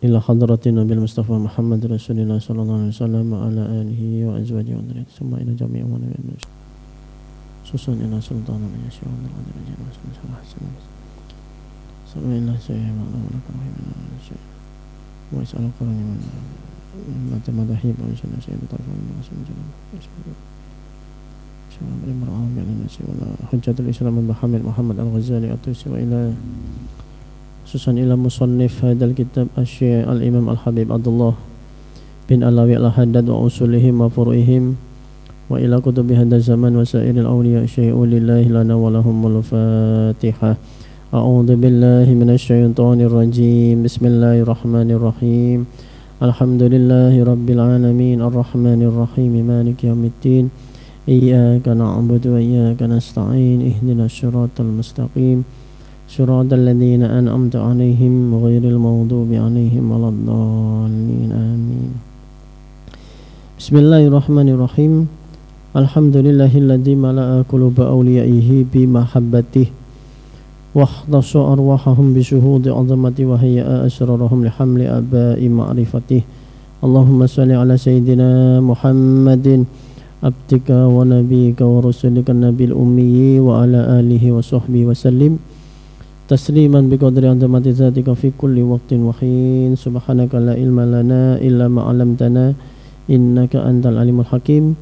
ila hadratin Nabil Mustafa Muhammad Rasulullah sallallahu alaihi wasallam wa ala alihi wa azwajihi wa dzurriyyatihi summa ila jami'i wa nabiyyina susun ila sultanan yasya'u min al-ajri wa sallallahu ila sayyidina Muhammad wa is'al qarani min madahib wa sayyidina Hujjatul Islam Muhammad Al-Ghazali At-Tusi wa ila susan ila musannif hadal kitab Asy-Syaikh Al-Imam Al-Habib Abdullah bin Alawi Al-Haddad wa usulihim wa furu'ihim wa ila kutubi hadal zaman wa sairil awliya syai'u lillahi lana wa lahumul Fatihah. A'udzu billahi minasy syaithanir rajim. Bismillahirrahmanirrahim. Alhamdulillahi rabbil alamin arrahmanir rahim maliki yaumiddin. Iyyaka na'budu wa iyyaka nasta'in ihdinas siratal mustaqim siratal ladzina an'amta 'alaihim ghairil maghdubi 'alaihim waladdallin amin. Bismillahirrahmanirrahim. Alhamdulillahilladzi mala'a quluba awliyaihi bi mahabbatihi wa akhdasa arwahahum bi syuhudi 'azamati wa hayya'a asrarahum li hamli aba'i ma'rifatihi. Allahumma shalli 'ala sayyidina Muhammadin abdika wa nabiyika wa rasulika nabil ummi wa ala alihi wa sahbihi wa sallim tasliman bi qadri azamati zatika fi kulli waqtin wa hin. Subhanaka la ilma lana illa ma 'allamtana innaka antal alimul hakim.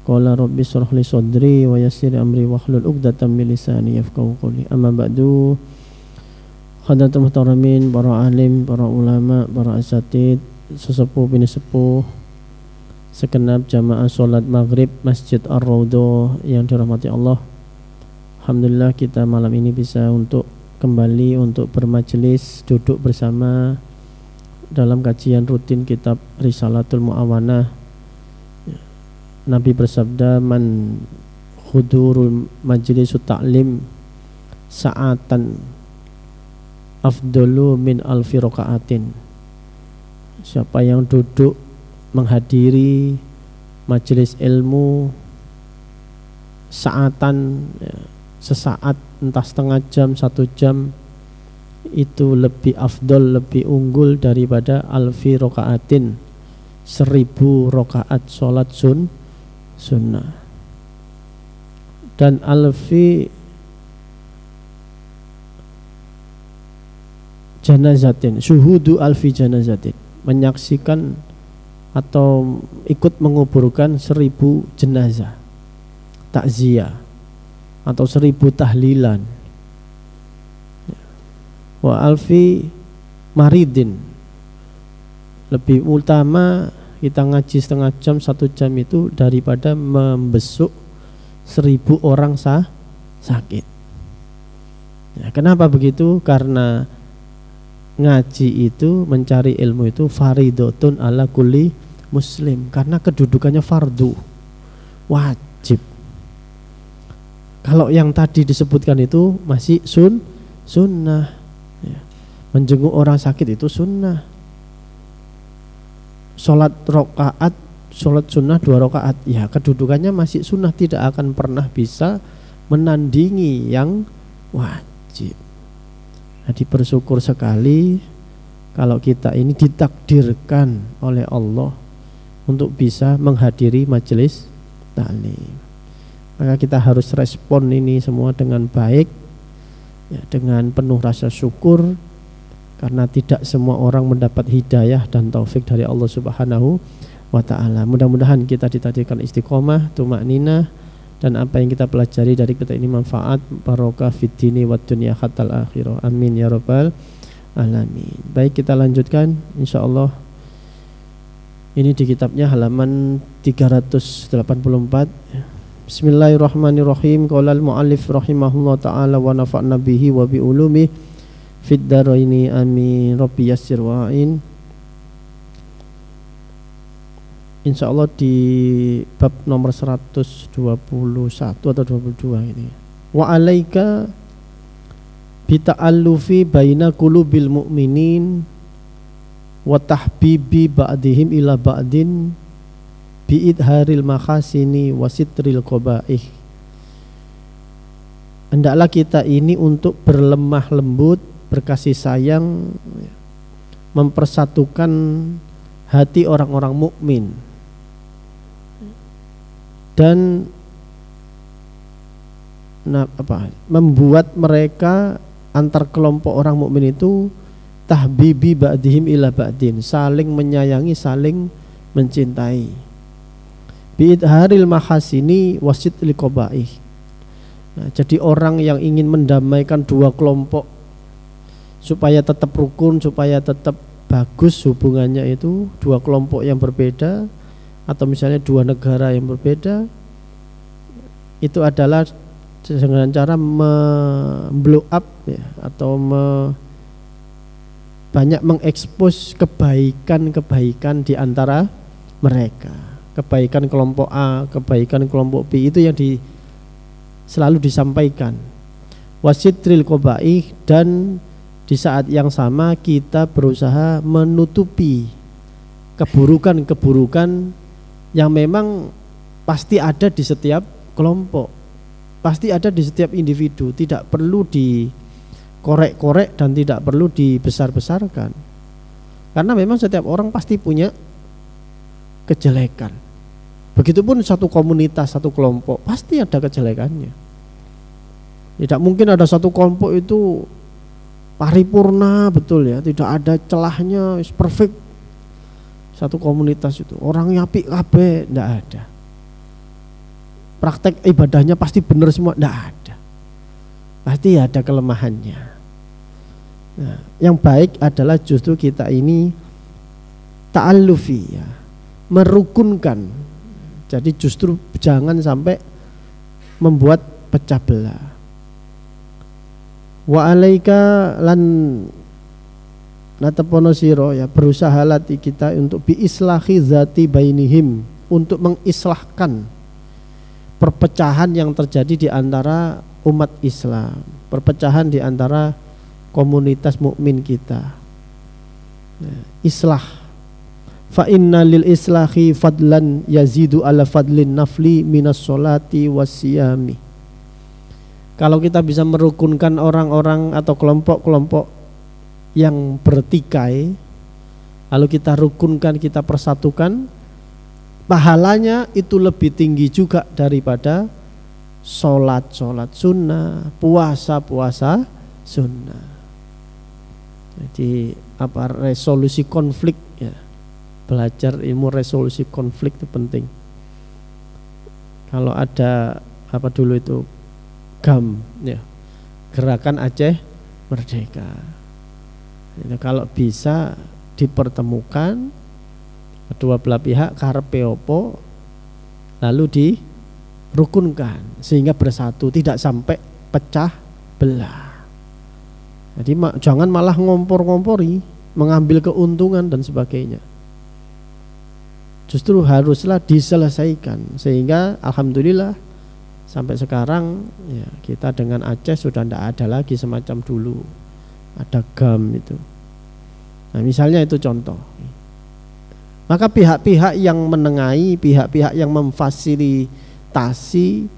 Qala rabbi shrah li sadri wa yassir amri wahlul 'uqdatam min lisani yafqahu qawli. Amma ba'du. Hadirin muhtaramin, para alim, para ulama, para asatid, sesepuh bini sepuh, segenap jamaah sholat maghrib Masjid Ar-Raudhah yang dirahmati Allah. Alhamdulillah kita malam ini bisa untuk kembali untuk bermajelis, duduk bersama dalam kajian rutin kitab Risalatul Mu'awanah. Nabi bersabda, man hudurul majlisut ta'lim sa'atan afdalu min alfi raka'atin. Siapa yang duduk menghadiri majelis ilmu saatan, sesaat, entah setengah jam, 1 jam, itu lebih afdol, lebih unggul daripada alfi rokaatin, 1000 rokaat sholat sunnah. Dan alfi janazatin, syuhudu alfi janazatin, menyaksikan atau ikut menguburkan 1000 jenazah, takziah atau 1000 tahlilan. Wa alfi maridin, lebih utama kita ngaji setengah jam, 1 jam itu daripada membesuk 1000 orang sakit. Ya, kenapa begitu? Karena ngaji itu, mencari ilmu itu faridotun ala kulli muslim, karena kedudukannya fardu, wajib. Kalau yang tadi disebutkan itu masih sunnah ya. Menjenguk orang sakit itu sunnah. Sholat sunnah 2 rakaat ya, kedudukannya masih sunnah, tidak akan pernah bisa menandingi yang wajib. Jadi bersyukur sekali kalau kita ini ditakdirkan oleh Allah untuk bisa menghadiri majelis taklim. Maka kita harus respon ini semua dengan baik ya, dengan penuh rasa syukur, karena tidak semua orang mendapat hidayah dan taufik dari Allah Subhanahu wa ta'ala. Mudah-mudahan kita ditakdirkan istiqomah, tumakninah, dan apa yang kita pelajari dari kita ini manfaat, barokah fid dini wad dunya hatal akhirah. Amin ya rabbal alamin. Baik, kita lanjutkan insyaallah. Ini di kitabnya halaman 384. Bismillahirrahmanirrahim. Qala al-muallif rahimahullah ta'ala wa nafa'na bihi wa bi ulumi fid daraini amin. Rabbi yassir wa'in. Insyaallah di bab nomor 121 atau 22 ini. Wa alaika bi ta'allufi baina qulubil mu'minin wa tahbibi ba'dihim ila ba'din bi idharil makhasini wa sitril qabaih. Hendaklah kita ini untuk berlemah lembut, berkasih sayang, mempersatukan hati orang-orang mukmin dan membuat mereka antar kelompok orang mukmin itu tahbibi ba'dihim ila ba'din, saling menyayangi, saling mencintai. Bi'idharil mahasini wasit liqabaih. Nah, jadi orang yang ingin mendamaikan dua kelompok supaya tetap rukun, supaya tetap bagus hubungannya itu, dua kelompok yang berbeda atau misalnya dua negara yang berbeda, itu adalah dengan cara memblow up ya, atau banyak mengekspos kebaikan-kebaikan di antara mereka. Kebaikan kelompok A, kebaikan kelompok B, itu yang selalu disampaikan. Wasitril qabaih, dan di saat yang sama kita berusaha menutupi keburukan-keburukan yang memang pasti ada di setiap kelompok, pasti ada di setiap individu, tidak perlu dikorek-korek dan tidak perlu dibesar-besarkan, karena memang setiap orang pasti punya kejelekan. Begitupun satu komunitas, satu kelompok pasti ada kejelekannya. Tidak mungkin ada satu kelompok itu paripurna betul ya, tidak ada celahnya, is perfect. Satu komunitas itu orangnya apik kabeh, tidak ada. Praktek ibadahnya pasti benar semua, tidak ada. Pasti ada kelemahannya. Nah, yang baik adalah justru kita ini ta'allufi ya, merukunkan. Jadi justru jangan sampai membuat pecah belah. Wa alaika lan natapono siro ya, berusaha latih kita untuk biislahi zati bainihim, untuk mengislahkan perpecahan yang terjadi di antara umat Islam, perpecahan di antara komunitas mukmin kita. Islah. Fa inna lil islahi fadlan yazidu ala fadlin nafli minas sholati wassiyami. Kalau kita bisa merukunkan orang-orang atau kelompok-kelompok yang bertikai, lalu kita rukunkan, kita persatukan, pahalanya itu lebih tinggi juga daripada sholat-sholat sunnah, puasa-puasa sunnah. Jadi resolusi konflik ya, belajar ilmu resolusi konflik itu penting. Kalau ada dulu itu GAM ya, Gerakan Aceh Merdeka, itu kalau bisa dipertemukan kedua belah pihak karepe opo, lalu dirukunkan sehingga bersatu, tidak sampai pecah belah. Jadi jangan malah ngompor-ngompori, mengambil keuntungan dan sebagainya. Justru haruslah diselesaikan, sehingga alhamdulillah sampai sekarang ya, kita dengan Aceh sudah tidak ada lagi semacam dulu ada GAM itu. Nah misalnya itu contoh. Maka pihak-pihak yang menengahi, pihak-pihak yang memfasilitasi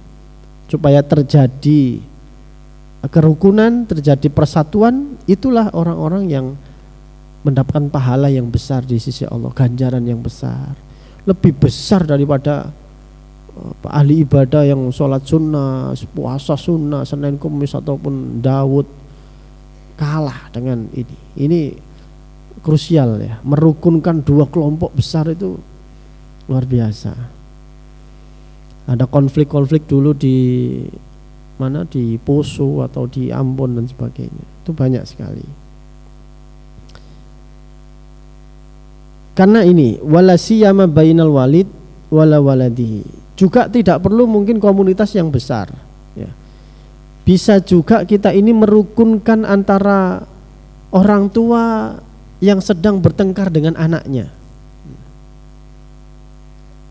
supaya terjadi kerukunan, terjadi persatuan, itulah orang-orang yang mendapatkan pahala yang besar di sisi Allah, ganjaran yang besar, lebih besar daripada ahli ibadah yang sholat sunnah, puasa sunnah, Senin Kamis ataupun Daud. Kalah dengan ini. Ini krusial ya, merukunkan dua kelompok besar itu luar biasa. Ada konflik-konflik dulu di mana, di Poso atau di Ambon dan sebagainya, itu banyak sekali. Karena ini wala siyama bainal walid wala waladihi, juga tidak perlu mungkin komunitas yang besar ya. Bisa juga kita ini merukunkan antara orang tua yang sedang bertengkar dengan anaknya.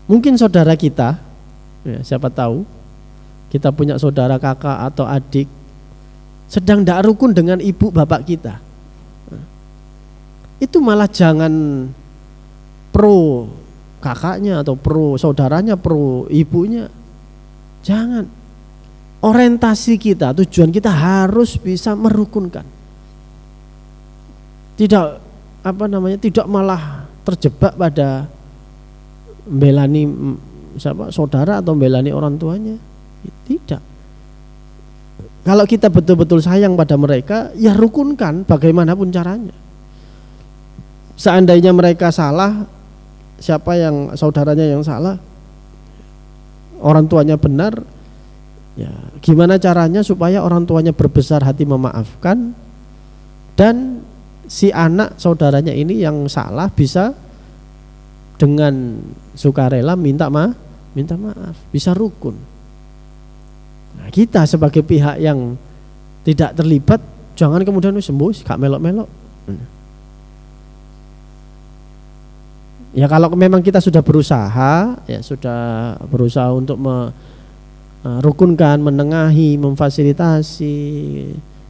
Mungkin saudara kita ya, siapa tahu kita punya saudara kakak atau adik sedang tidak rukun dengan ibu bapak kita. Itu malah jangan pro kakaknya atau pro saudaranya, pro ibunya. Jangan. Orientasi kita, tujuan kita harus bisa merukunkan. Tidak tidak malah terjebak pada membelani saudara atau membelani orang tuanya. Tidak. Kalau kita betul-betul sayang pada mereka, ya rukunkan bagaimanapun caranya. Seandainya mereka salah, siapa yang saudaranya yang salah, orang tuanya benar, ya gimana caranya supaya orang tuanya berbesar hati memaafkan, dan si anak saudaranya ini yang salah bisa dengan sukarela minta maaf, bisa rukun. Nah, kita sebagai pihak yang tidak terlibat jangan kemudian sembuh gak melok-melok. Ya kalau memang kita sudah berusaha untuk merukunkan, menengahi, memfasilitasi,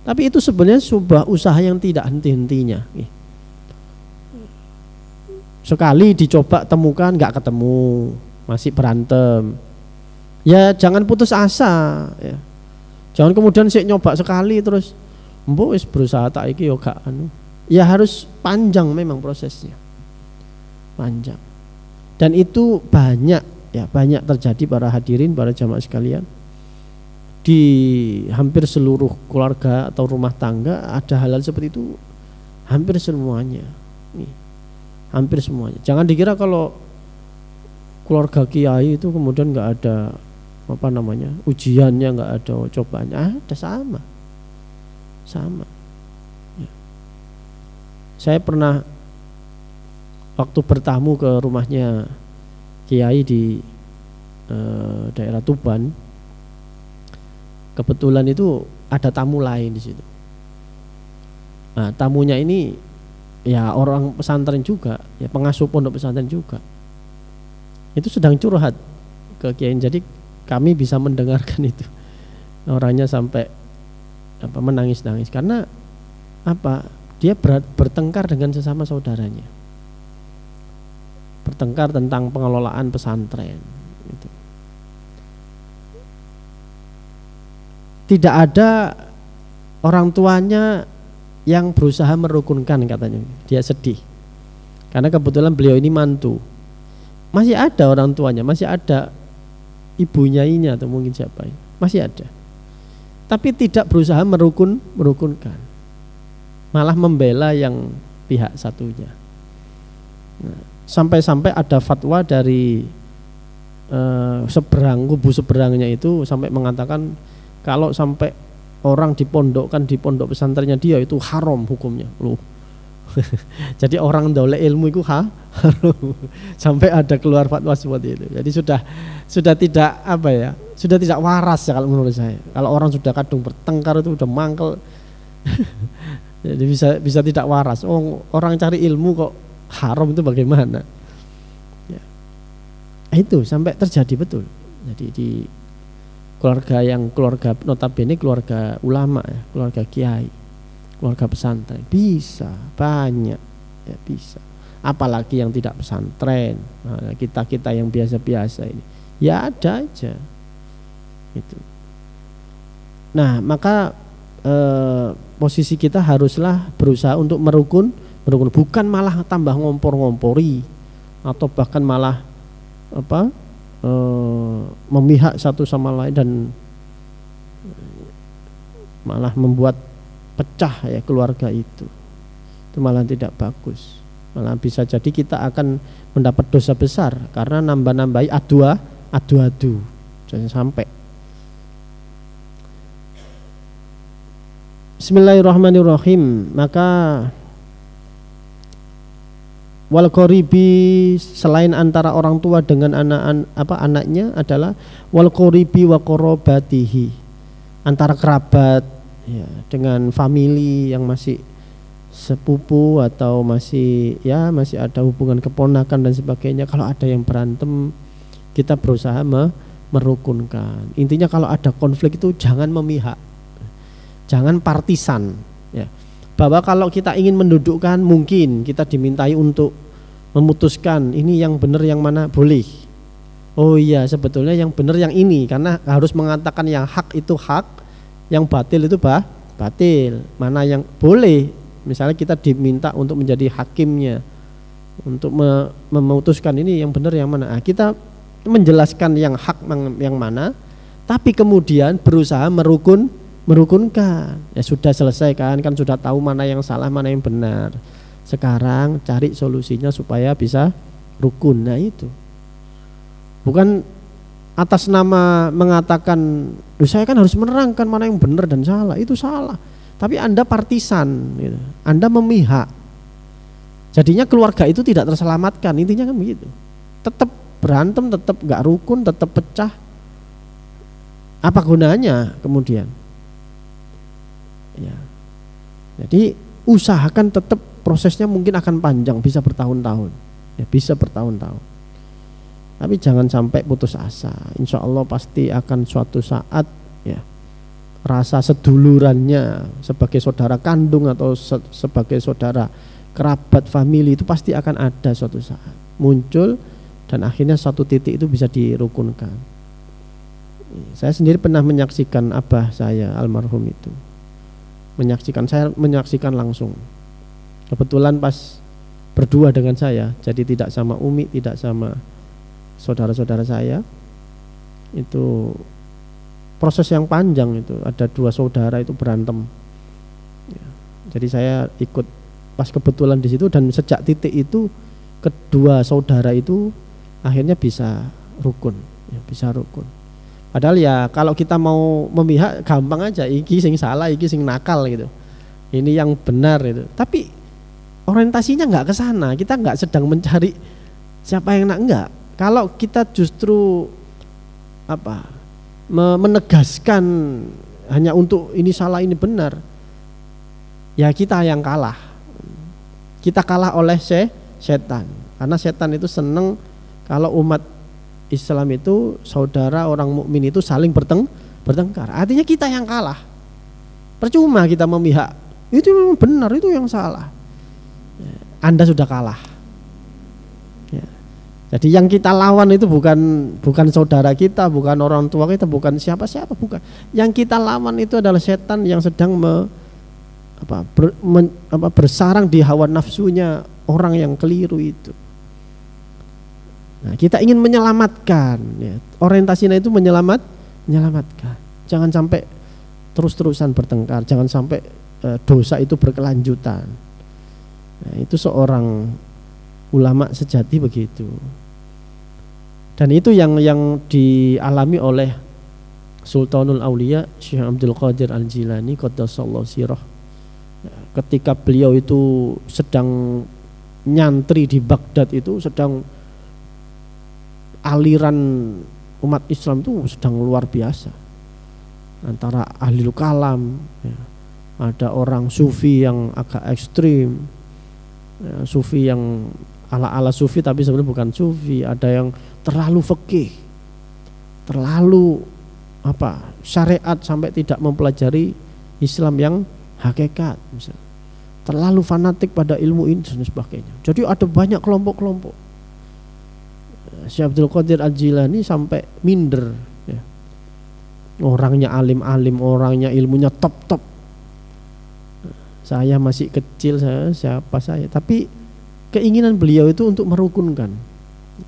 tapi itu sebenarnya sebuah usaha yang tidak henti-hentinya. Sekali dicoba temukan nggak ketemu, masih berantem, ya jangan putus asa, ya. Jangan kemudian sik nyoba sekali terus mbok wis berusaha tak iki yo gak anu. Ya harus panjang memang prosesnya. Panjang. Dan itu banyak terjadi para hadirin, para jamaah sekalian. Di hampir seluruh keluarga atau rumah tangga ada hal-hal seperti itu, hampir semuanya. Hampir semuanya. Jangan dikira kalau keluarga kiai itu kemudian nggak ada ujiannya, nggak ada cobaannya. Ada sama. Ya. Saya pernah waktu bertamu ke rumahnya kiai di daerah Tuban, kebetulan itu ada tamu lain di situ. Nah, tamunya ini ya orang pesantren juga, ya pengasuh pondok pesantren juga. Itu sedang curhat ke kiai, jadi kami bisa mendengarkan itu. Orangnya sampai menangis-nangis karena dia bertengkar dengan sesama saudaranya. Bertengkar tentang pengelolaan pesantren gitu. Tidak ada orang tuanya yang berusaha merukunkan, katanya. Dia sedih karena kebetulan beliau ini mantu. Masih ada orang tuanya, masih ada ibunya ini atau mungkin siapa ini, masih ada. Tapi tidak berusaha merukunkan, malah membela yang pihak satunya. Nah, sampai-sampai ada fatwa dari kubu seberangnya itu sampai mengatakan kalau sampai orang dipondokkan di pondok pesantrennya dia itu haram hukumnya. Loh. Jadi orang dolek ilmu itu haram. Sampai ada keluar fatwa seperti itu. Jadi sudah tidak sudah tidak waras ya kalau menurut saya. Kalau orang sudah kadung bertengkar itu udah mangkel. Jadi bisa tidak waras. Oh, orang cari ilmu kok haram itu bagaimana? Ya. Itu sampai terjadi betul. Jadi di keluarga notabene keluarga ulama ya, keluarga kiai, keluarga pesantren bisa banyak ya, bisa. Apalagi yang tidak pesantren. Nah, kita yang biasa-biasa ini ya ada aja. Itu. Nah, maka posisi kita haruslah berusaha untuk merukun, bukan malah tambah ngompor-ngompori atau bahkan malah memihak satu sama lain dan malah membuat pecah ya keluarga itu malah tidak bagus. Malah bisa jadi kita akan mendapat dosa besar karena nambah-nambahi adu-adu jangan sampai. Bismillahirrahmanirrahim. Maka wal qoribi, selain antara orang tua dengan anaknya adalah wal qoribi wa qarabatihi, antara kerabat ya, dengan famili yang masih sepupu atau masih ada hubungan keponakan dan sebagainya. Kalau ada yang berantem kita berusaha merukunkan. Intinya kalau ada konflik itu jangan memihak, jangan partisan ya. Bahwa kalau kita ingin mendudukkan, mungkin kita dimintai untuk memutuskan ini yang benar yang mana, boleh. Oh iya, sebetulnya yang benar yang ini, karena harus mengatakan yang hak itu hak, yang batil itu batil. Mana yang boleh Misalnya kita diminta untuk menjadi hakimnya, untuk memutuskan ini yang benar yang mana. Nah, kita menjelaskan yang hak yang mana, tapi kemudian berusaha merukunkan. Ya sudah selesai kan sudah tahu mana yang salah, mana yang benar. Sekarang cari solusinya supaya bisa rukun. Nah itu. Bukan atas nama mengatakan, saya kan harus menerangkan mana yang benar dan salah. Itu salah. Tapi Anda partisan, gitu. Anda memihak. Jadinya keluarga itu tidak terselamatkan. Intinya kan begitu. Tetap berantem, tetap gak rukun, tetap pecah. Apa gunanya kemudian? Ya. Jadi usahakan tetap prosesnya mungkin akan panjang, bisa bertahun-tahun. Ya, bisa bertahun-tahun. Tapi jangan sampai putus asa. Insya Allah pasti akan suatu saat ya rasa sedulurannya sebagai saudara kandung atau sebagai saudara kerabat famili itu pasti akan ada suatu saat muncul dan akhirnya satu titik itu bisa dirukunkan. Saya sendiri pernah menyaksikan abah saya almarhum itu. Saya menyaksikan langsung. Kebetulan pas berdua dengan saya, jadi tidak sama Umi, tidak sama saudara-saudara saya. Itu proses yang panjang itu, ada dua saudara itu berantem. Ya, jadi saya ikut pas kebetulan di situ dan sejak titik itu kedua saudara itu akhirnya bisa rukun, ya, bisa rukun. Padahal ya kalau kita mau memihak gampang aja, iki sing salah, iki sing nakal gitu. Ini yang benar itu. Tapi orientasinya nggak ke sana. Kita nggak sedang mencari siapa yang enggak. Kalau kita justru menegaskan hanya untuk ini salah ini benar, ya kita yang kalah. Kita kalah oleh setan. Karena setan itu seneng kalau umat Islam itu saudara orang mukmin itu saling bertengkar. Artinya kita yang kalah. Percuma kita memihak. Itu yang benar, itu yang salah. Anda sudah kalah. Ya. Jadi yang kita lawan itu bukan saudara kita, bukan orang tua kita, bukan siapa-siapa, bukan. Yang kita lawan itu adalah setan yang sedang bersarang di hawa nafsunya orang yang keliru itu. Nah, kita ingin menyelamatkan, ya. Orientasinya itu menyelamatkan. Jangan sampai terus-terusan bertengkar, jangan sampai dosa itu berkelanjutan. Nah, itu seorang ulama sejati begitu. Dan itu yang dialami oleh Sultanul Aulia Syekh Abdul Qadir Al-Jilani qaddasallahu sirah. Ketika beliau itu sedang nyantri di Baghdad itu, sedang aliran umat Islam itu sedang luar biasa. Antara ahlul kalam, ya, ada orang sufi yang agak ekstrim, ya, sufi yang ala-ala sufi tapi sebenarnya bukan sufi. Ada yang terlalu fikih, terlalu syariat sampai tidak mempelajari Islam yang hakikat, misalnya. Terlalu fanatik pada ilmu ini dan sebagainya. Jadi ada banyak kelompok-kelompok. Syekh Abdul Qadir Al-Jilani sampai minder, ya. Orangnya alim-alim, orangnya ilmunya top-top. Saya masih kecil, siapa saya. Tapi keinginan beliau itu untuk merukunkan,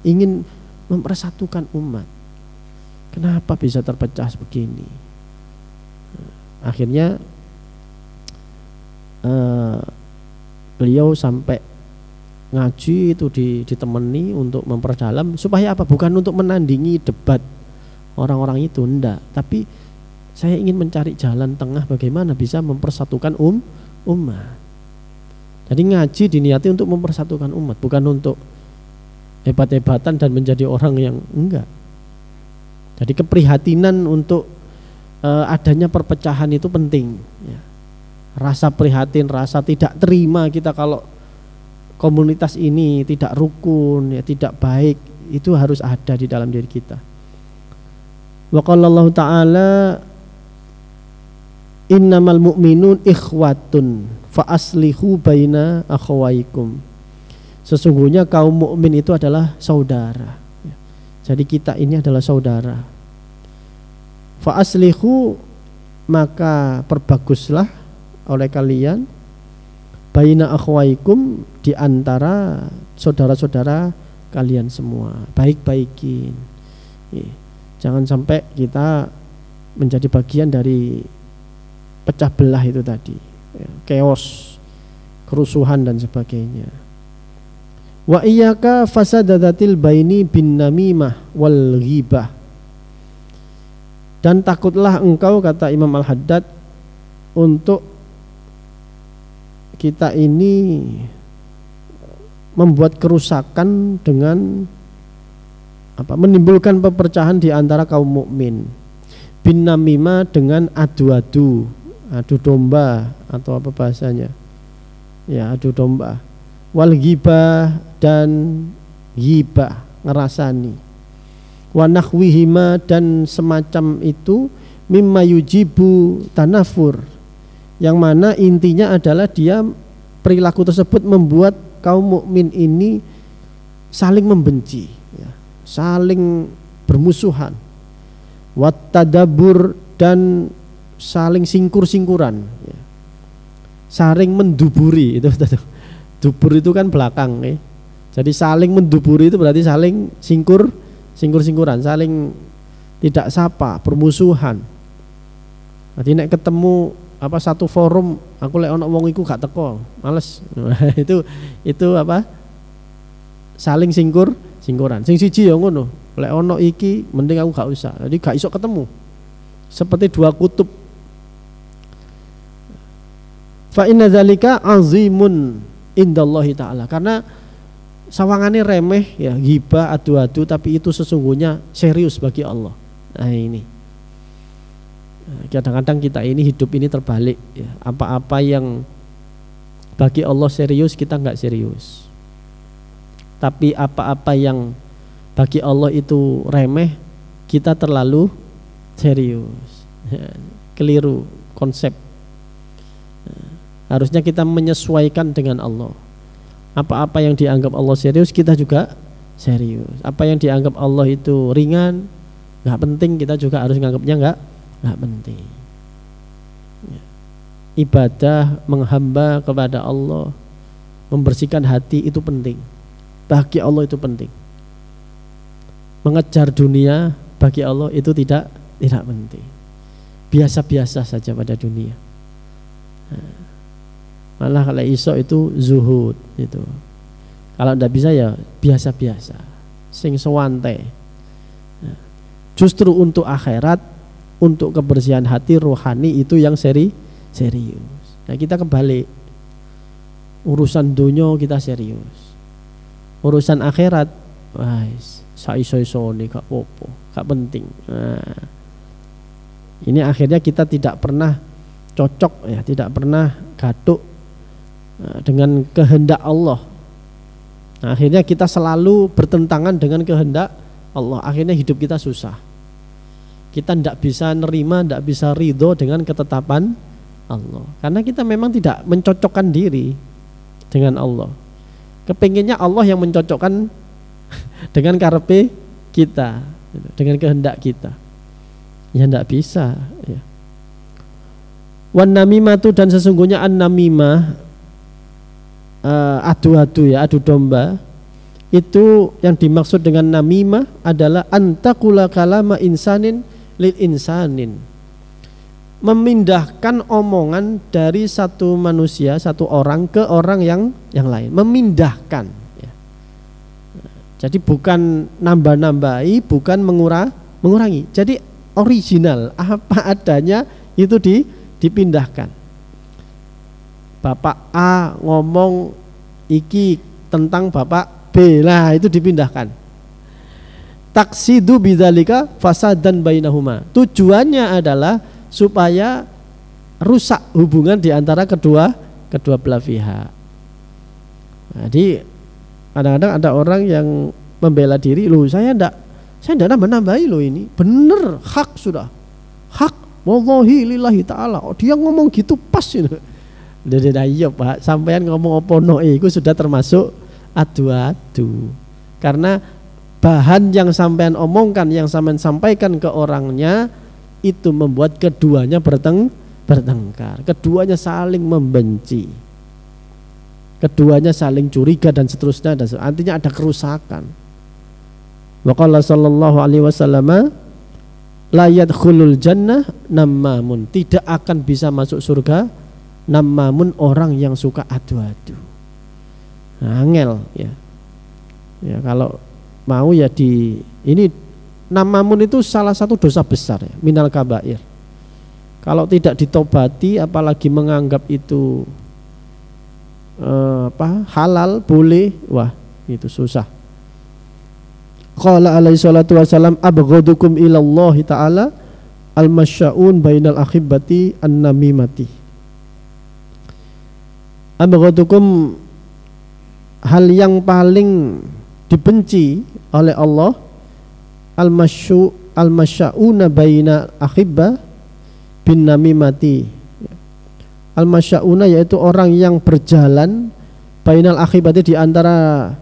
ingin mempersatukan umat. Kenapa bisa terpecah begini? Akhirnya beliau sampai ngaji itu ditemani untuk memperdalam supaya apa? Bukan untuk menandingi debat orang-orang itu, enggak. Tapi saya ingin mencari jalan tengah bagaimana bisa mempersatukan umat. Jadi ngaji diniati untuk mempersatukan umat, bukan untuk hebat-hebatan dan menjadi orang yang enggak. Jadi keprihatinan untuk adanya perpecahan itu penting, ya. Rasa prihatin, rasa tidak terima kita kalau komunitas ini tidak rukun, ya, tidak baik, itu harus ada di dalam diri kita. Wa qala Allah Ta'ala innamal mu'minun ikhwatun fa aslihu baina akhawaikum. Sesungguhnya kaum mukmin itu adalah saudara. Jadi kita ini adalah saudara. Fa aslihu, maka perbaguslah oleh kalian baina akhwaikum, di antara saudara-saudara kalian semua, baik-baikin. Jangan sampai kita menjadi bagian dari pecah belah itu tadi, chaos, kerusuhan dan sebagainya. Wa iyyaka fasadadatil baini bin namimah wal ghibah. Dan takutlah engkau, kata Imam Al-Haddad, untuk kita ini membuat kerusakan dengan menimbulkan pepercahan di antara kaum mukmin. Bin namimah dengan adu domba, atau apa bahasanya? Ya, adu domba. Wal ghibah, dan ghibah, ngerasani. Wa nahwihima, dan semacam itu, mimma yujibu tanafur, yang mana intinya adalah dia, perilaku tersebut membuat kaum mukmin ini saling membenci, ya, saling bermusuhan. Wat tadabur, dan saling singkur-singkuran, ya. Saling menduburi, itu dubur itu kan belakang, ya. Jadi saling menduburi itu berarti saling singkur-singkuran, saling tidak sapa, bermusuhan. Jadi nek ketemu satu forum, aku lek ono wong iku gak teko, males. itu saling singkuran. Sing siji ya ngono, lek ono iki mending aku gak usah. Jadi gak iso ketemu. Seperti dua kutub. Fa inna dzalika azimun indallahi ta'ala, karena sawangane remeh, ya, ghibah, adu-adu, tapi itu sesungguhnya serius bagi Allah. Nah ini, kadang-kadang kita ini hidup ini terbalik, ya. Apa-apa yang bagi Allah serius, kita nggak serius. Tapi apa-apa yang bagi Allah itu remeh, kita terlalu serius. Keliru konsep. Harusnya kita menyesuaikan dengan Allah. Apa-apa yang dianggap Allah serius, kita juga serius. Apa yang dianggap Allah itu ringan, nggak penting, kita juga harus menganggapnya nggak penting. Ibadah, menghamba kepada Allah, membersihkan hati itu penting. Bagi Allah itu penting. Mengejar dunia bagi Allah itu tidak penting. Biasa-biasa saja pada dunia. Malah kalau iso itu zuhud itu. Kalau tidak bisa ya biasa-biasa, sing sewante. Justru untuk akhirat, untuk kebersihan hati rohani itu yang serius. Nah kita kebalik. Urusan dunia kita serius. Urusan akhirat, wais, saiso-isone gak apa-apa, gak penting. Nah, ini akhirnya kita tidak pernah cocok, ya, tidak pernah gatuk dengan kehendak Allah. Nah, akhirnya kita selalu bertentangan dengan kehendak Allah. Akhirnya hidup kita susah. Kita tidak bisa nerima, tidak bisa ridho dengan ketetapan Allah. Karena kita memang tidak mencocokkan diri dengan Allah. Kepinginnya Allah yang mencocokkan dengan karepe kita, dengan kehendak kita. Ya tidak bisa, ya. Wan namimatu, dan sesungguhnya an namimah, adu-adu, ya, adu domba, itu yang dimaksud dengan namimah adalah antakula kalama insanin lil insanin, memindahkan omongan dari satu manusia, satu orang ke orang yang lain, memindahkan, ya. Jadi bukan nambah-nambahi, bukan mengurangi. Jadi original, apa adanya itu dipindahkan. Bapak A ngomong iki tentang Bapak B, lah itu dipindahkan. Taksidu bidzalika fasadan bainahuma. Tujuannya adalah supaya rusak hubungan di antara kedua belah pihak. Jadi kadang-kadang ada orang yang membela diri, loh saya enggak nambah-nambahi loh, ini bener, hak sudah. Hak wallahi lillahi ta'ala. Oh, dia ngomong gitu pas itu. Iya Pak, sampean ngomong apa no itu sudah termasuk adu-adu. Karena bahan yang sampean omongkan, yang sampean sampaikan ke orangnya, itu membuat keduanya bertengkar, keduanya saling membenci. keduanya saling curiga dan seterusnya, dan artinya ada kerusakan. Wa qala sallallahu alaihi wasallam, la yadkhulul jannah nammamun, tidak akan bisa masuk surga nammamun, orang yang suka adu-adu. Angel ya. Ya kalau mau ya ini nammamun itu salah satu dosa besar ya, minal kabair. Kalau tidak ditobati, apalagi menganggap itu halal, boleh, wah itu susah. Qala alaihi salatu wasalam, abghadukum ilallahi ta'ala al-masya'un bainal akhibati an-namimati. Abghadukum, hal yang paling dibenci oleh Allah, al-masya'una bainal akhibba bin namimati. Al-masya'una yaitu orang yang berjalan bainal akhibati, di antara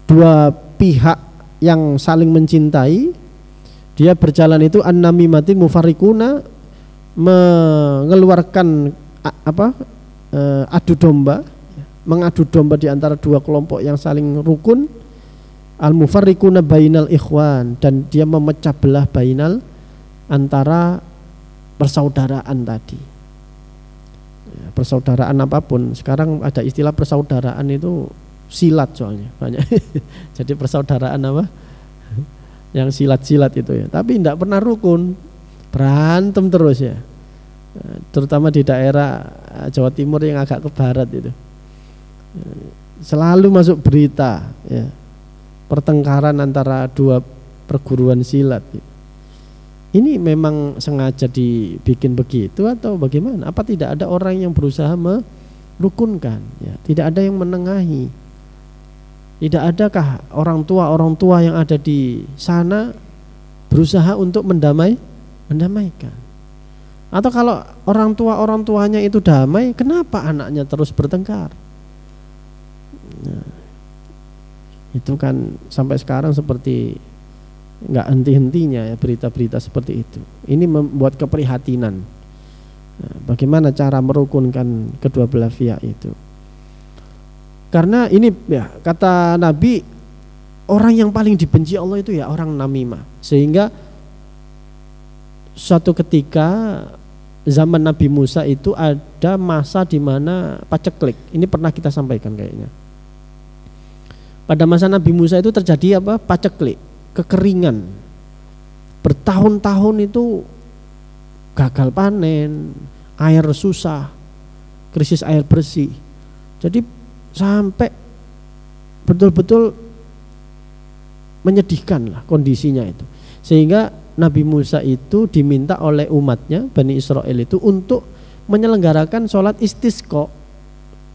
dua pihak yang saling mencintai, dia berjalan itu an-namimatin mufarriquna, mengeluarkan adu domba, mengadu domba di antara dua kelompok yang saling rukun, al-mufarriquna bainal ikhwan, dan dia memecah belah bainal, antara persaudaraan tadi. Persaudaraan apapun, sekarang ada istilah persaudaraan itu silat soalnya banyak. Jadi persaudaraan apa? Yang silat-silat itu ya. Tapi tidak pernah rukun, berantem terus ya. Terutama di daerah Jawa Timur yang agak ke barat itu. Selalu masuk berita ya, pertengkaran antara dua perguruan silat. Ini memang sengaja dibikin begitu atau bagaimana? Apa tidak ada orang yang berusaha merukunkan ya? Tidak ada yang menengahi. Tidak adakah orang tua yang ada di sana berusaha untuk mendamaikan? Atau kalau orang tuanya itu damai, kenapa anaknya terus bertengkar? Nah, itu kan sampai sekarang seperti nggak henti-hentinya ya berita-berita seperti itu. Ini membuat keprihatinan. Nah, bagaimana cara merukunkan kedua belah pihak itu? Karena ini ya, kata Nabi, orang yang paling dibenci Allah itu ya orang namimah. Sehingga suatu ketika zaman Nabi Musa itu ada masa di mana paceklik. Ini pernah kita sampaikan kayaknya. Pada masa Nabi Musa itu terjadi apa? Paceklik, kekeringan. Bertahun-tahun itu gagal panen, air susah, krisis air bersih. Jadi sampai betul-betul menyedihkan lah kondisinya itu. Sehingga Nabi Musa itu diminta oleh umatnya Bani Israel itu untuk menyelenggarakan sholat istisqa,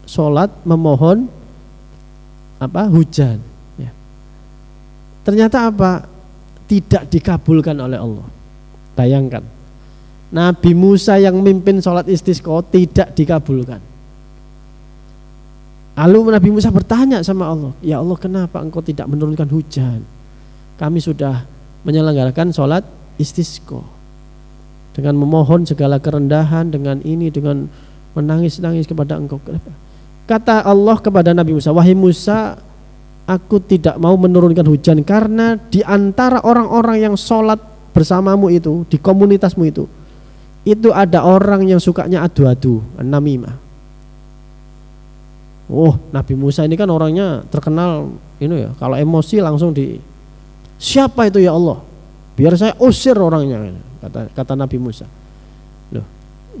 sholat memohon hujan ya. Ternyata tidak dikabulkan oleh Allah. Bayangkan, Nabi Musa yang mimpin sholat istisqa tidak dikabulkan. Lalu Nabi Musa bertanya sama Allah, ya Allah, kenapa engkau tidak menurunkan hujan? Kami sudah menyelenggarakan sholat istisqa dengan memohon segala kerendahan, dengan menangis-nangis kepada engkau. Kata Allah kepada Nabi Musa, wahai Musa, aku tidak mau menurunkan hujan karena di antara orang-orang yang sholat bersamamu itu, di komunitasmu itu ada orang yang sukanya adu-adu, namimah. Oh, Nabi Musa ini kan orangnya terkenal ini ya, kalau emosi langsung siapa itu ya Allah? Biar saya usir orangnya, kata Nabi Musa. Loh,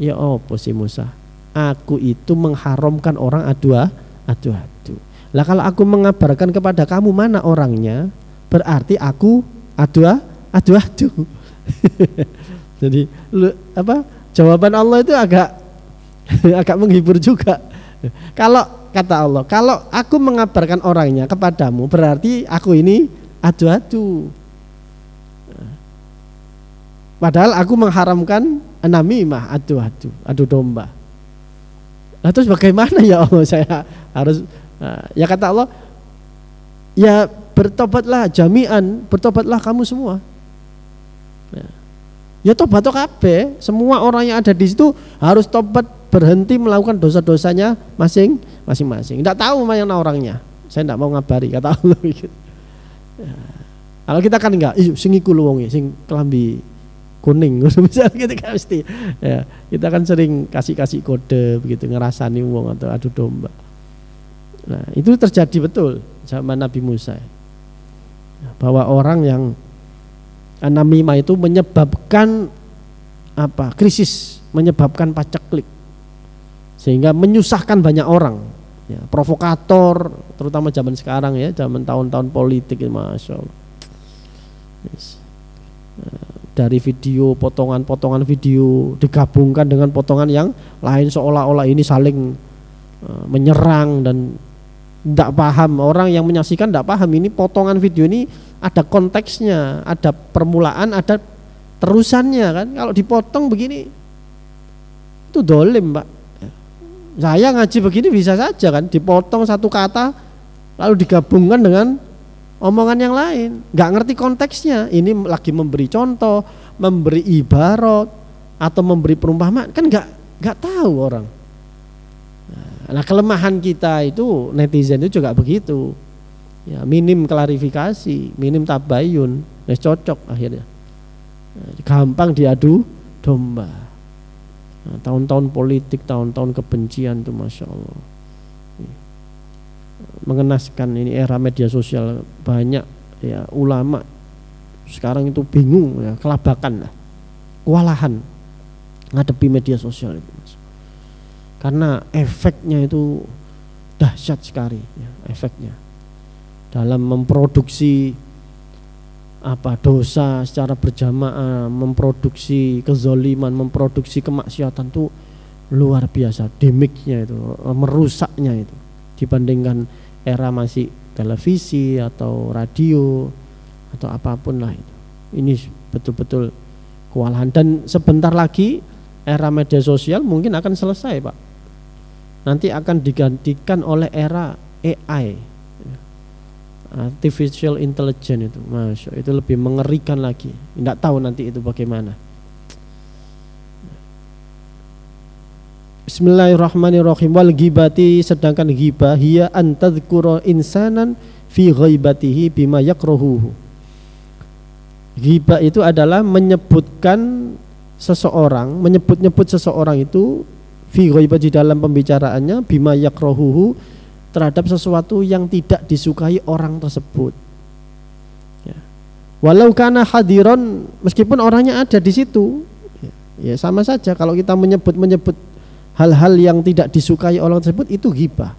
ya apa sih Musa? Aku itu mengharamkan orang adu-adu. Lah kalau aku mengabarkan kepada kamu mana orangnya, berarti aku adu-adu. Jadi jawaban Allah itu agak menghibur juga. Kalau kata Allah, kalau aku mengabarkan orangnya kepadamu, berarti aku ini adu-adu. Padahal aku mengharamkan namimah, adu domba. Nah, terus bagaimana ya Allah, saya harus ya kata Allah, ya bertobatlah jami'an, bertobatlah kamu semua. Ya tobat kabeh, semua orang yang ada di situ harus tobat, berhenti melakukan dosa-dosanya masing-masing. Tidak tahu mana orangnya. Saya tidak mau ngabari kata Allah gitu. Ya. Kalau kita kan enggak, sing iku lho wonge sing kelambi kuning misalnya gitu kan mesti. Ya, kita kan sering kasih kode begitu ngerasani wong atau adu domba. Nah, itu terjadi betul zaman Nabi Musa. Bahwa orang yang namimah itu menyebabkan krisis, menyebabkan paceklik, sehingga menyusahkan banyak orang. Ya, provokator, terutama zaman sekarang ya, zaman tahun-tahun politik, masya Allah. Yes. Dari video, potongan-potongan video digabungkan dengan potongan yang lain seolah-olah ini saling menyerang dan tidak paham. Orang yang menyaksikan tidak paham ini potongan video ini ada konteksnya, ada permulaan, ada terusannya kan. Kalau dipotong begini itu dolim, Pak. Saya ngaji begini bisa saja kan, dipotong satu kata lalu digabungkan dengan omongan yang lain, nggak ngerti konteksnya. Ini lagi memberi contoh, memberi ibarat atau memberi perumpamaan, kan nggak tahu orang. Nah, kelemahan kita itu netizen itu juga begitu. Ya, minim klarifikasi, minim tabayun, cocok akhirnya. Gampang diadu domba. Nah, tahun-tahun politik, tahun-tahun kebencian itu masya Allah. Mengenaskan ini era media sosial, banyak ya ulama sekarang itu bingung ya, kelabakan lah, kewalahan ngadepi media sosial itu, Mas. Karena efeknya itu dahsyat sekali ya, efeknya dalam memproduksi dosa secara berjamaah, memproduksi kezoliman, memproduksi kemaksiatan itu luar biasa, damage-nya itu, merusaknya itu dibandingkan era masih televisi atau radio atau apapun lah itu. Ini betul-betul kewalahan, dan sebentar lagi era media sosial mungkin akan selesai, Pak. Nanti akan digantikan oleh era AI, artificial intelligence itu, masya, itu lebih mengerikan lagi. Tidak tahu nanti itu bagaimana. Bismillahirrahmanirrahim. Wal ghibati, sedangkan ghibah hiya an tadhkura insanan fi ghaibatihi bima yakrahuhu. Ghibah itu adalah menyebutkan seseorang, menyebut-nyebut seseorang itu fi ghaibati, dalam pembicaraannya, bima yakrahuhu, terhadap sesuatu yang tidak disukai orang tersebut. Ya. Walau kana hadiron, meskipun orangnya ada di situ, ya sama saja. Kalau kita menyebut hal-hal yang tidak disukai orang tersebut, itu ghibah.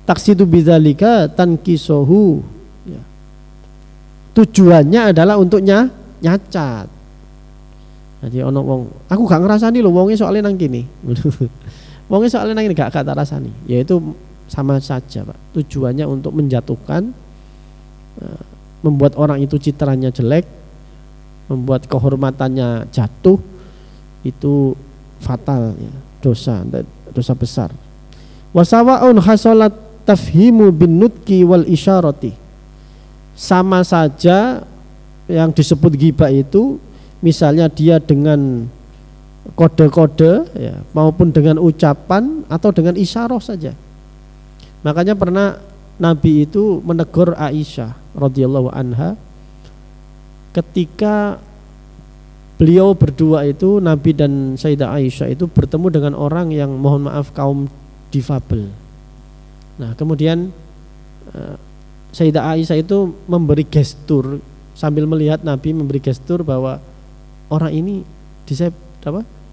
Taksidu bidzalika tankisohu. Ya. Tujuannya adalah untuk nyacat. Jadi ono wong, aku gak ngerasani lho wonge soalnya nang kene. Wonge soalnya nang kene gak tak rasani. Yaitu sama saja, Pak. Tujuannya untuk menjatuhkan, membuat orang itu citranya jelek, membuat kehormatannya jatuh, itu fatal ya, dosa besar. Wasawaun hasolat tafhimu bin nutki wal isyarati. Sama saja yang disebut ghibah itu, misalnya dia dengan kode-kode ya, maupun dengan ucapan atau dengan isyarah saja. Makanya pernah Nabi itu menegur Aisyah radhiyallahu anha ketika beliau berdua itu, Nabi dan Sayyidah Aisyah itu bertemu dengan orang yang mohon maaf kaum difabel. Nah, kemudian Sayyidah Aisyah itu memberi gestur sambil melihat Nabi memberi gestur bahwa orang ini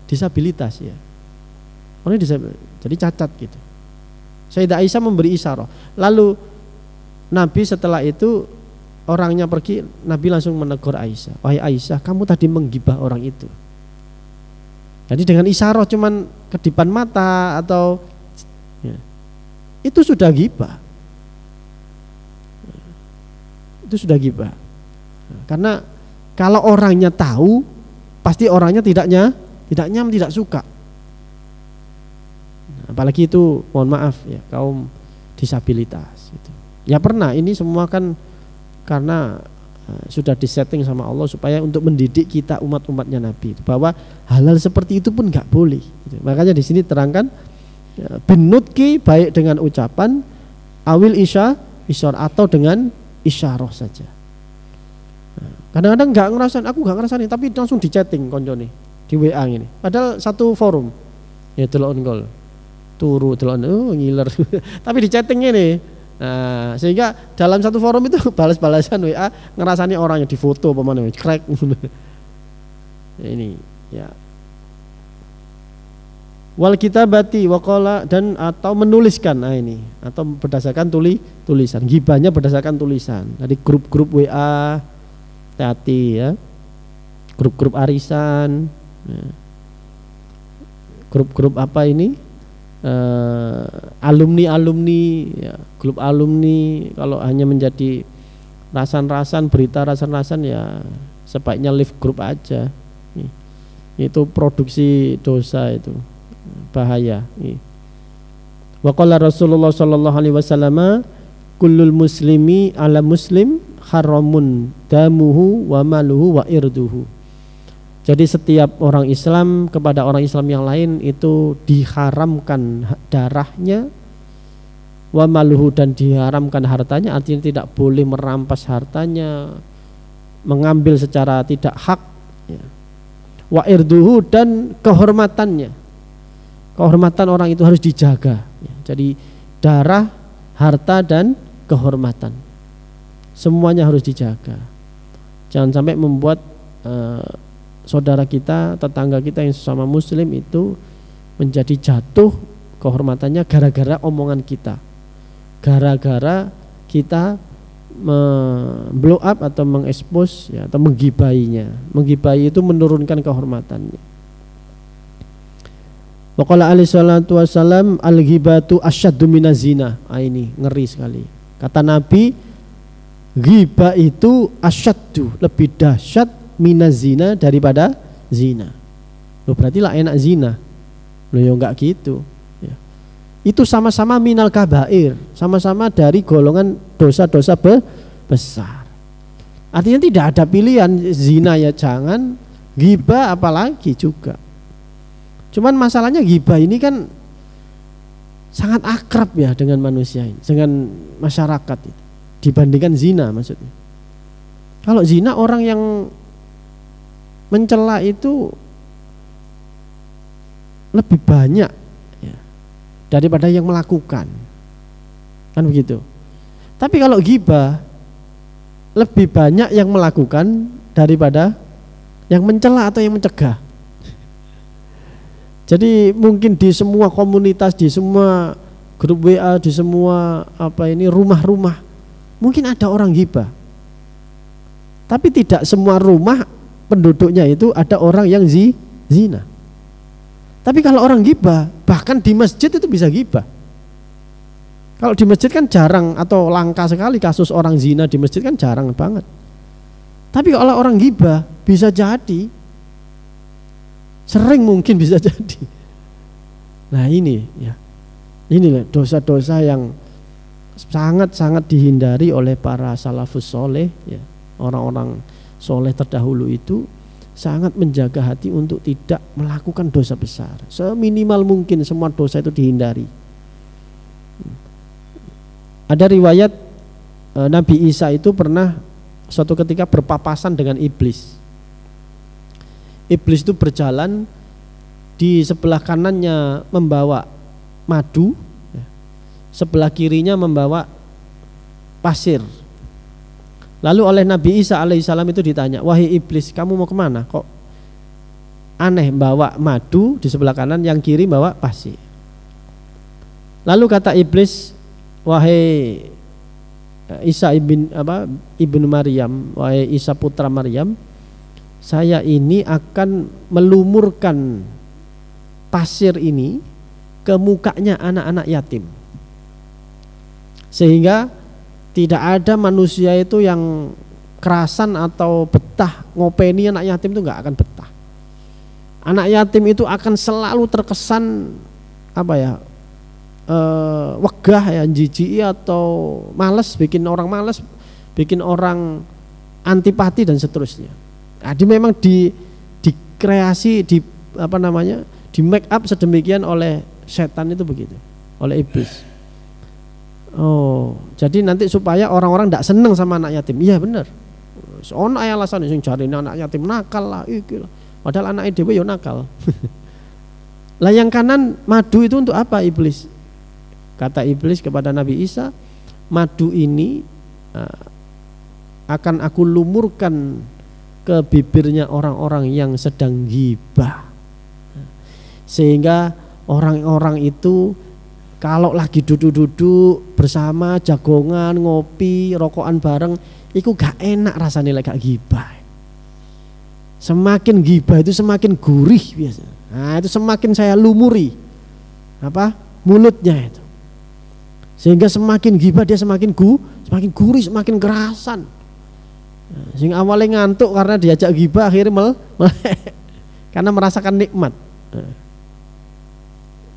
disabilitas ya. Orang disabilitas, jadi cacat gitu. Sayyidah Aisyah memberi isyarat. Lalu Nabi setelah itu orangnya pergi, Nabi langsung menegur Aisyah. Wahai Aisyah, kamu tadi menggibah orang itu. Jadi dengan isyarat cuman kedipan mata atau ya, itu sudah ghibah. Itu sudah ghibah. Karena kalau orangnya tahu, pasti orangnya tidak nyaman, tidak suka. Apalagi itu mohon maaf ya, kaum disabilitas gitu. Ya pernah, ini semua kan karena sudah disetting sama Allah supaya untuk mendidik kita umat-umatnya Nabi bahwa hal-hal seperti itu pun nggak boleh gitu. Makanya di sini terangkan Ya, bin nutki baik dengan ucapan, awil isyar atau dengan isyarah saja. Kadang-kadang aku nggak ngerasain, tapi langsung di chatting konjone di WA ini. Padahal satu forum, ya delok gol, turu delok ngiler, tapi di chatting ini. Nah, sehingga dalam satu forum itu balas-balasan WA ngerasani orang yang difoto pemana, crack. Ini ya. Wal kitabati waqala dan atau menuliskan, nah ini atau berdasarkan tulisan, gibahnya berdasarkan tulisan. Jadi grup-grup WA, hati ya, grup-grup arisan, ya. Grup-grup apa ini, alumni ya, grup alumni. Kalau hanya menjadi rasan-rasan, berita rasan-rasan ya sebaiknya leave grup aja. Itu produksi dosa, itu bahaya. Wa qala Rasulullah sallallahu alaihi wasallam, kullul muslimi ala muslim haramun damuhu wa maluhu wa irduhu. Jadi setiap orang Islam kepada orang Islam yang lain itu diharamkan darahnya, wa maluhu dan diharamkan hartanya, artinya tidak boleh merampas hartanya, mengambil secara tidak hak ya. Wa irduhu dan kehormatannya. Kehormatan orang itu harus dijaga ya. Jadi darah, harta dan kehormatan semuanya harus dijaga. Jangan sampai membuat saudara kita, tetangga kita yang sesama muslim itu menjadi jatuh kehormatannya gara-gara omongan kita, gara-gara kita blow up atau mengekspos ya, atau menggibahinya. Menggibahi itu menurunkan kehormatannya. Waqala alaihi salatu wassalam, al-ghibatu asyaddu minaz zina. Ini ngeri sekali. Kata Nabi, ghibah itu asyaddu, lebih dahsyat minaz zina, daripada zina. Loh, berarti lah enak zina. Loh ya enggak gitu ya. Itu sama-sama minal kabair, sama-sama dari golongan dosa-dosa besar. Artinya tidak ada pilihan, zina ya jangan, ghibah apalagi juga. Cuman masalahnya ghibah ini kan sangat akrab ya dengan manusia ini, dengan masyarakat itu, dibandingkan zina maksudnya. Kalau zina orang yang mencela itu lebih banyak ya, daripada yang melakukan, kan begitu. Tapi kalau ghibah lebih banyak yang melakukan daripada yang mencela atau yang mencegah. Jadi mungkin di semua komunitas, di semua grup WA, di semua rumah-rumah mungkin ada orang ghibah. Tapi tidak semua rumah penduduknya itu ada orang yang zina. Tapi kalau orang ghibah, bahkan di masjid itu bisa ghibah. Kalau di masjid kan jarang atau langka sekali kasus orang zina di masjid, kan jarang banget. Tapi kalau orang ghibah bisa jadi, sering mungkin bisa jadi. Nah ini ya, inilah dosa-dosa yang sangat-sangat dihindari oleh para salafus soleh ya. Orang-orang soleh terdahulu itu sangat menjaga hati untuk tidak melakukan dosa besar. Seminimal mungkin semua dosa itu dihindari. Ada riwayat Nabi Isa itu pernah suatu ketika berpapasan dengan iblis. Iblis itu berjalan, di sebelah kanannya membawa madu, sebelah kirinya membawa pasir. Lalu oleh Nabi Isa alaihissalam itu ditanya, wahai iblis, kamu mau kemana? Kok aneh bawa madu di sebelah kanan, yang kiri bawa pasir. Lalu kata iblis, wahai Isa ibnu Maryam, wahai Isa putra Maryam, saya ini akan melumurkan pasir ini ke mukanya anak-anak yatim, sehingga tidak ada manusia itu yang kerasan atau betah ngopeni anak yatim, itu nggak akan betah. Anak yatim itu akan selalu terkesan wegah ya, jijik atau males, bikin orang males, bikin orang antipati dan seterusnya. Jadi memang dikreasi, di make up sedemikian oleh setan itu begitu, oleh iblis. Oh, jadi nanti supaya orang-orang tidak seneng sama anak yatim. Iya bener. Ono alasan sing jarine anak yatim nakal lah iki lah. Padahal anak dhewe yo nakal. Lah yang kanan madu itu untuk apa iblis? Kata iblis kepada Nabi Isa, madu ini akan aku lumurkan ke bibirnya orang-orang yang sedang ghibah. Sehingga orang-orang itu kalau lagi duduk-duduk bersama jagongan, ngopi, rokokan bareng, itu gak enak rasanya gak ghibah. Semakin ghibah itu semakin gurih biasa. Nah itu semakin saya lumuri mulutnya itu. Sehingga semakin ghibah dia semakin gurih, semakin kerasan. Nah, sing awalnya ngantuk karena diajak ghibah akhirnya melek karena merasakan nikmat. Nah,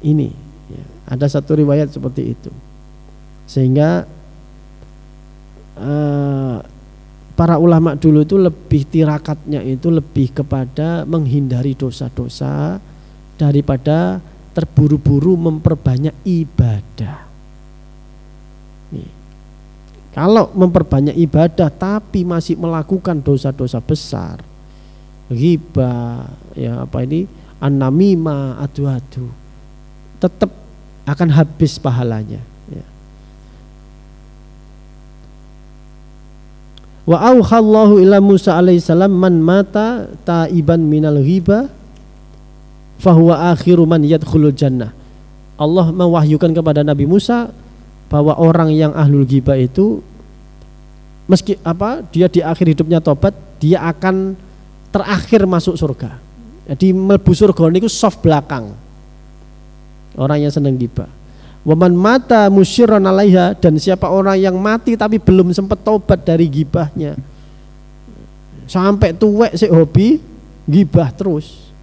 ini ya, ada satu riwayat seperti itu. Sehingga para ulama dulu itu lebih tirakatnya itu lebih kepada menghindari dosa-dosa daripada terburu-buru memperbanyak ibadah. Nih. Kalau memperbanyak ibadah tapi masih melakukan dosa-dosa besar, ghibah, ya an-namimah, adu-adu, tetap akan habis pahalanya. Ya. Wa auhallahu ila Musa alaihissalam man mata taiban minal ghibah fahuwa akhiru man yadkhulul jannah. Allah mewahyukan kepada Nabi Musa bahwa orang yang ahlul ghibah itu meski dia di akhir hidupnya tobat, dia akan terakhir masuk surga. Jadi mlebu surga niku soft belakang. Orang yang senang ghibah. Waman mata musyirran alaiha, dan siapa orang yang mati tapi belum sempat tobat dari ghibahnya. Sampai tuwek sik hobi ghibah terus.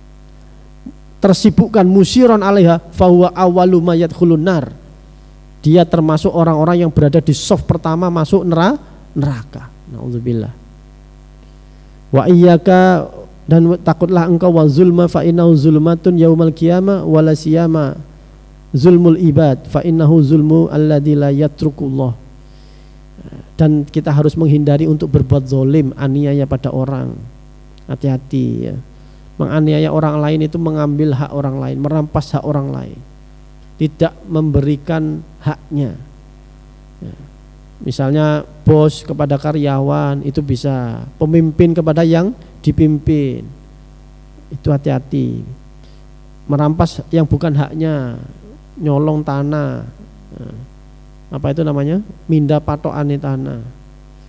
Tersibukkan musyirran alaiha fahuwa awwalu ma yadkhulun nar. Dia termasuk orang-orang yang berada di soft pertama masuk neraka. Nauzubillah. Wa iyyaka, dan takutlah engkau wa zulma fa innahu zulmatun yaumal qiyamah wala siyama zulmul ibad fa innahu zulmu alladzi la yatrukullah. Dan kita harus menghindari untuk berbuat zalim, aniaya pada orang. Hati-hati ya. Menganiaya orang lain itu mengambil hak orang lain, merampas hak orang lain, tidak memberikan haknya ya. Misalnya bos kepada karyawan itu bisa, pemimpin kepada yang dipimpin itu hati-hati. Merampas yang bukan haknya, nyolong tanah, apa itu namanya, minda patokan tanah.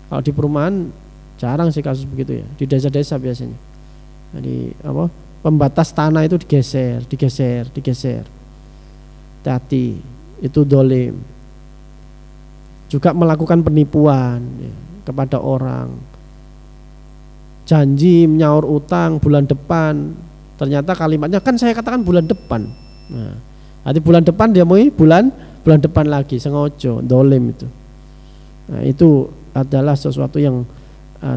Kalau di perumahan jarang sih kasus begitu ya, di desa-desa biasanya. Jadi pembatas tanah itu digeser. Hati-hati, itu dolim. Juga melakukan penipuan ya, kepada orang. Janji menyaur utang bulan depan, ternyata kalimatnya kan saya katakan bulan depan. Nah, nanti bulan depan dia mau bulan depan lagi, sengaja, dolim itu. Nah, itu adalah sesuatu yang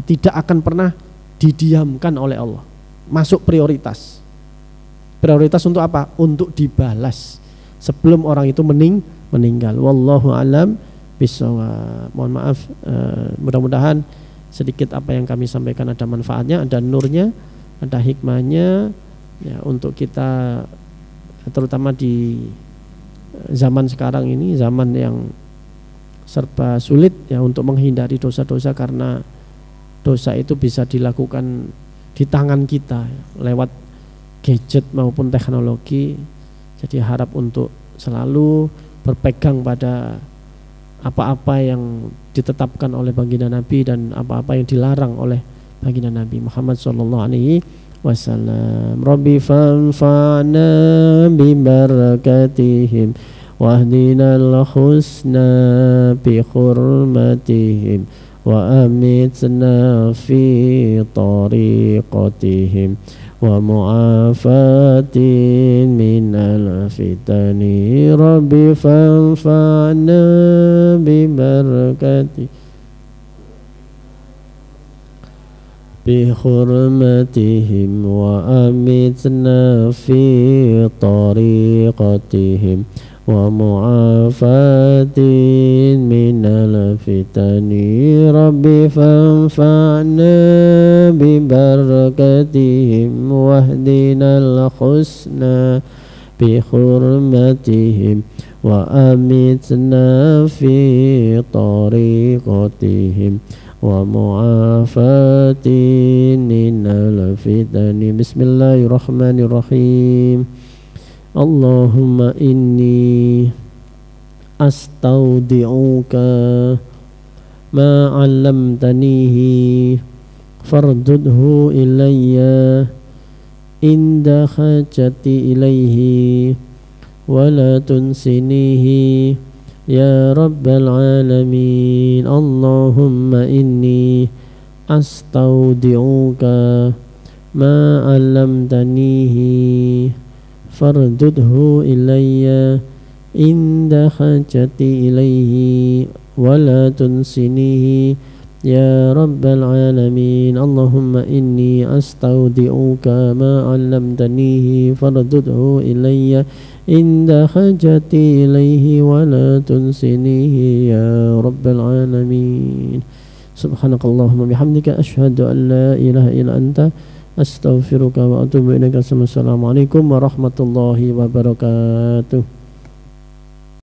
tidak akan pernah didiamkan oleh Allah. Masuk prioritas. Prioritas untuk apa? Untuk dibalas sebelum orang itu meninggal. Wallahu alam bisawab. Mohon maaf, mudah-mudahan sedikit apa yang kami sampaikan ada manfaatnya, ada nurnya, ada hikmahnya ya, untuk kita terutama di zaman sekarang ini, zaman yang serba sulit ya, untuk menghindari dosa-dosa, karena dosa itu bisa dilakukan di tangan kita ya, lewat gadget maupun teknologi. Jadi harap untuk selalu berpegang pada apa-apa yang ditetapkan oleh baginda Nabi dan apa-apa yang dilarang oleh baginda Nabi Muhammad sallallahu alaihi wasallam. Rabbi fanfa'na bi barakatihim wahdinal husna bi hurmatihim wa amitna fi tariqatihim wa mu'afatin minal fitani. Rabbi fanfa'na bi barakati بحرمتهم وأمتنا في طريقتهم ومعافاة من الفتن ربي فانفعنا ببركتهم واهدنا الحسنى بحرمتهم وأمتنا في طريقتهم ومعافاة من الفتن بسم الله الرحمن الرحيم اللهم إني أستودعك ما علمتنيه فاردده إلي عند حاجتي إليه ولا تنسنيه يا رب العالمين اللهم إني أستودعك ما علمتنيه فاردده إلي عند حاجتي إليه ولا تنسنيه يا رب العالمين اللهم إني أستودعك ما علمتنيه فاردده إلي عند حاجتي إليه ولا تنسنيه يا رب العالمين سبحانك اللهم بحمدك أشهد أن لا إله إلا أنت أستغفرك وأتوب إليك السلام عليكم ورحمة الله وبركاته